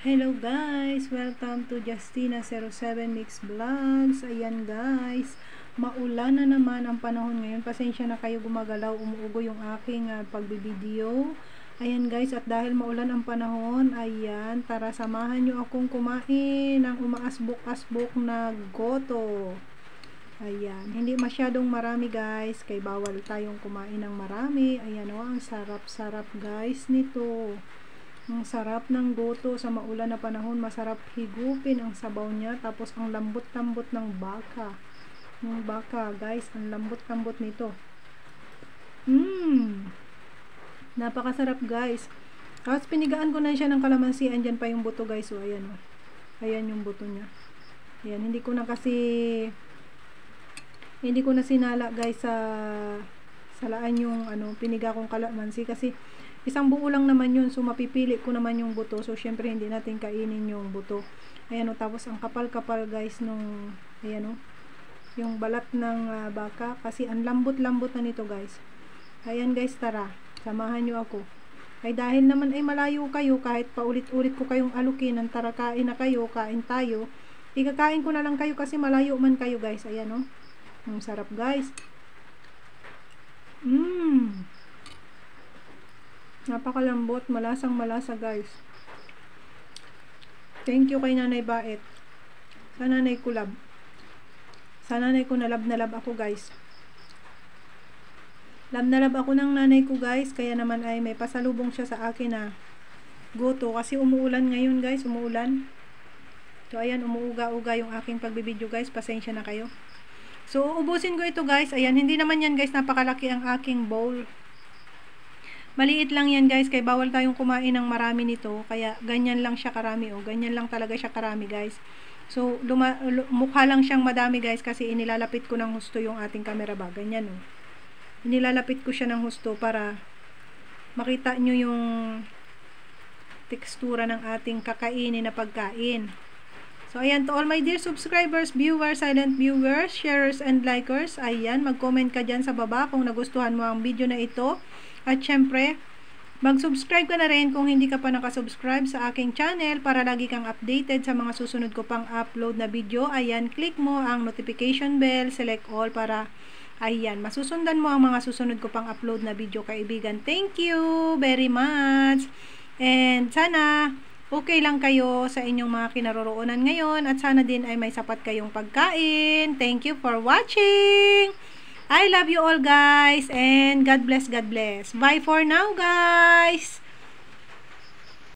Hello guys! Welcome to Justina07 Mix Vlogs. Ayan guys, maulan na naman ang panahon ngayon. Pasensya na kayo gumagalaw, umuugo yung aking pagbibideo. Ayan guys, at dahil maulan ang panahon, ayan, tara samahan nyo akong kumain ng umaasbok-asbok na goto. Ayan, hindi masyadong marami guys, kay bawal tayong kumain ng marami. Ayan o, ang sarap-sarap guys nito. Ang sarap ng goto sa maulan na panahon, masarap higupin ang sabaw niya, tapos ang lambot-lambot ng baka. Yung baka, guys, ang lambot-lambot nito. Napakasarap, guys. Tapos pinigaan ko na siya ng kalamansi, andyan pa yung buto, guys. So, ayan, oh. Ayan yung buto niya. Ayan, hindi ko na sinala, guys, sa salaan yung piniga kong kalamansi kasi isang buo lang naman yun, so mapipili ko naman yung buto, so syempre hindi natin kainin yung buto. Ayan o, tapos ang kapal-kapal guys nung, ayan o, yung balat ng baka, kasi ang lambot-lambot na nito guys. Ayan guys, tara, samahan nyo ako. Ay dahil naman ay malayo kayo, kahit paulit-ulit ko kayong alukin, ang tara kain na kayo, kain tayo, ikakain ko na lang kayo kasi malayo man kayo guys. Ayan o, ang sarap guys. Napakalambot, malasang malasa guys. Thank you kay Nanay Bait. Sa nanay ko lab. Sa nanay ko na lab ako guys. Lab na lab ako ng nanay ko guys. Kaya naman ay may pasalubong siya sa akin na goto. Kasi umuulan ngayon guys, umuulan. So ayan, umuuga-uga yung aking pagbibideo guys. Pasensya na kayo. So ubusin ko ito guys. Ayan, hindi naman yan guys napakalaki ang aking bowl. Maliit lang yan guys, kaya bawal tayong kumain ng marami nito, kaya ganyan lang siya karami o ganyan lang talaga siya karami guys. So mukha lang siyang madami guys kasi inilalapit ko ng husto yung ating camera ba, ganyan o. Inilalapit ko siya ng husto para makita nyo yung tekstura ng ating kakainin na pagkain. So ayan, to all my dear subscribers, viewers, silent viewers, sharers and likers, ayan, mag-comment ka dyan sa baba kung nagustuhan mo ang video na ito. At syempre, mag-subscribe ka na rin kung hindi ka pa nakasubscribe sa aking channel para lagi kang updated sa mga susunod ko pang upload na video. Ayan, click mo ang notification bell, select all para, ayan, masusundan mo ang mga susunod ko pang upload na video kaibigan. Thank you very much! And sana, okay lang kayo sa inyong mga kinaroroonan ngayon at sana din ay may sapat kayong pagkain. Thank you for watching! I love you all guys and God bless, God bless. Bye for now guys!